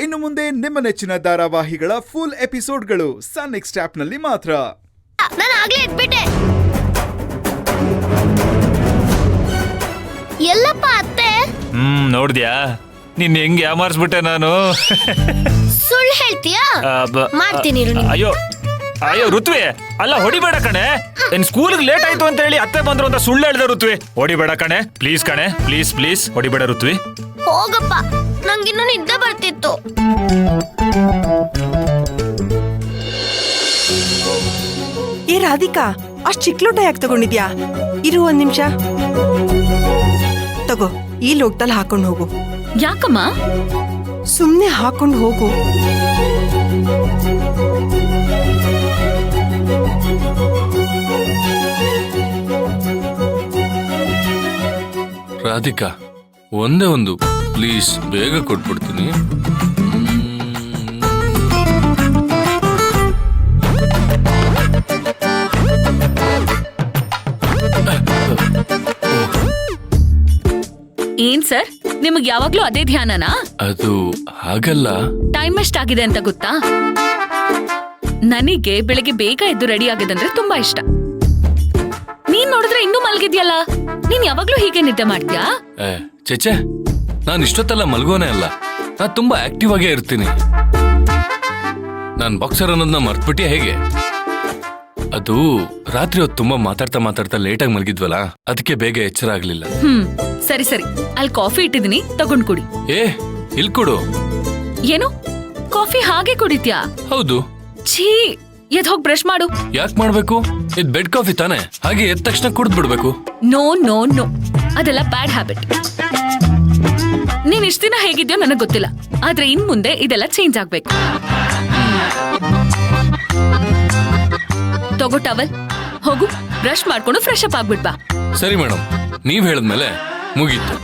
ಇನ್ನು ಮುಂದೆ ನಿಮ್ಮ ನೆಚ್ಚಿನ ಧಾರಾವಾಹಿಗಳ ಫುಲ್ ಎಪಿಸೋಡ್ಗಳು ಸನ್ ನೆಕ್ಸ್ಟ್ ಆಪ್ನಲ್ಲಿ ಮಾತ್ರ. ನಾನು ಆಗ್ಲೇ ಎದ್ಬಿಟ್ಟೆ. ಎಲ್ಲಪ್ಪ ಅತ್ತೆ? ನೋಡ್ದ್ಯಾ ನಿನ್ ಹೆಂಗ್ ಯಾಮಾರ್ಸ್ಬಿಟ್ಟೆ ನಾನು. ಸುಳ್ಳು ಹೇಳ್ತೀಯಾ? ಮಾಡ್ತೀನಿ. ಅಯ್ಯೋ ಅಯ್ಯೋ ಋತ್ವಿ, ಅಲ್ಲ ಹೊಡಿಬೇಡ ಕಣೆ. ನಿನ್ ಸ್ಕೂಲ್ಗೆ ಲೇಟ್ ಆಯ್ತು ಅಂತ ಹೇಳಿ ಅತ್ತೆ ಬಂದ್ರು ಅಂತ ಸುಳ್ಳು ಹೇಳ್ದೆ ಋತ್ವಿ. ಹೊಡಿಬೇಡ ಕಣೆ, ಪ್ಲೀಸ್ ಕಣೆ, ಪ್ಲೀಸ್ ಪ್ಲೀಸ್ ಹೊಡಿಬೇಡ ಋತ್ವಿ. ಹೋಗಪ್ಪ, ನಂಗಿನ್ನೂ ನಿದ್ದೆ ಬರ್ತಿತ್ತು. ಏ ರಾಧಿಕಾ, ಅಷ್ಟ್ ಚಿಕ್ಲೋಟ ಯಾಕೆ ತಗೊಂಡಿದ್ಯಾ? ಇರು ಒಂದ್ ನಿಮಿಷ. ತಗೋ, ಈ ಲೋಟದಲ್ಲಿ ಹಾಕೊಂಡು ಹೋಗು. ಯಾಕಮ್ಮ? ಸುಮ್ನೆ ಹಾಕೊಂಡು ಹೋಗು. ರಾಧಿಕಾ, ಒಂದೇ ಒಂದು ಪ್ಲೀಸ್, ಬೇಗ ಕೊಟ್ಬಿಡ್ತೀನಿ. ಏನ್ ಸರ್, ನಿಮಗ್ ಯಾವಾಗ್ಲೂ ಅದೇ ಧ್ಯಾನನಾ? ಅದು ಹಾಗಲ್ಲ. ಟೈಮ್ ಎಷ್ಟಾಗಿದೆ ಅಂತ ಗೊತ್ತಾ? ನನಗೆ ಬೆಳಿಗ್ಗೆ ಬೇಗ ಎದ್ದು ರೆಡಿ ಆಗೋದಂದ್ರೆ ತುಂಬಾ ಇಷ್ಟ. ನೀನ್ ನೋಡಿದ್ರೆ ಇನ್ನೂ ಮಲ್ಗಿದ್ಯಲ್ಲ, ನೀನ್ ಯಾವಾಗ್ಲೂ ಹೀಗೆ ನಿದ್ದೆ ಮಾಡ್ತೀಯಾ? ಚೇಚೆ, ನಾನು ಇಷ್ಟೊತ್ತೆಲ್ಲ ಮಲ್ಗೋನೇ ಅಲ್ಲ. ನಾ ತುಂಬಾ ಆಕ್ಟಿವ್ ಆಗೇ ಇರ್ತೀನಿ. ನಾನ್ ಬಾಕ್ಸರ್ ಅನ್ನೋದನ್ನ ಮರ್ತ್ಬಿಟ್ಟಿಯಾ ಹೇಗೆ? ಅದು ರಾತ್ರಿ ಹೊತ್ತು ತುಂಬಾ ಮಾತಾಡ್ತಾ ಲೇಟಾಗಿ ಮಲಗಿದ್ವಲ್ಲ, ಅದಕ್ಕೆ ಬೇಗ ಎಚ್ಚರ ಆಗ್ಲಿಲ್ಲ. ಸರಿ ಸರಿ, ಅಲ್ಲಿ ಕಾಫಿ ಇಟ್ಟಿದೀನಿ, ತಗೊಂಡ್ ಕುಡಿ. ಇಲ್ ಕೊಡು. ಏನು, ಕಾಫಿ ಹಾಗೆ ಕುಡಿತ್ಯಾ? ಹೌದು. ಛೀ, ಎದ್ ಹೋಗ್ ಬ್ರಷ್ ಮಾಡು. ಯಾಕೆ ಮಾಡ್ಬೇಕು? ಇದ್ ಬೆಡ್ ಕಾಫಿ ತಾನೆ, ಹಾಗೆ ಎದ್ದ ತಕ್ಷಣ ಕುಡ್ದು ಬಿಡ್ಬೇಕು. ನೋ ನೋ ನೋ, ಅದೆಲ್ಲ ಬ್ಯಾಡ್ ಹ್ಯಾಬಿಟ್. ನೀನ್ ಇಷ್ಟ ದಿನ ಹೇಗಿದ್ಯೋ ನನಗ್ ಗೊತ್ತಿಲ್ಲ, ಆದ್ರೆ ಇನ್ ಮುಂದೆ ಇದೆಲ್ಲ ಚೇಂಜ್ ಆಗ್ಬೇಕು. ತಗೋ ಟವಲ್, ಹೋಗು ಬ್ರಷ್ ಮಾಡ್ಕೊಂಡು ಫ್ರೆಶ್ ಅಪ್ ಆಗ್ಬಿಡ್ಬಾ. ಸರಿ ಮೇಡಮ್, ನೀವ್ ಹೇಳದ್ಮೇಲೆ ಮುಗೀತು.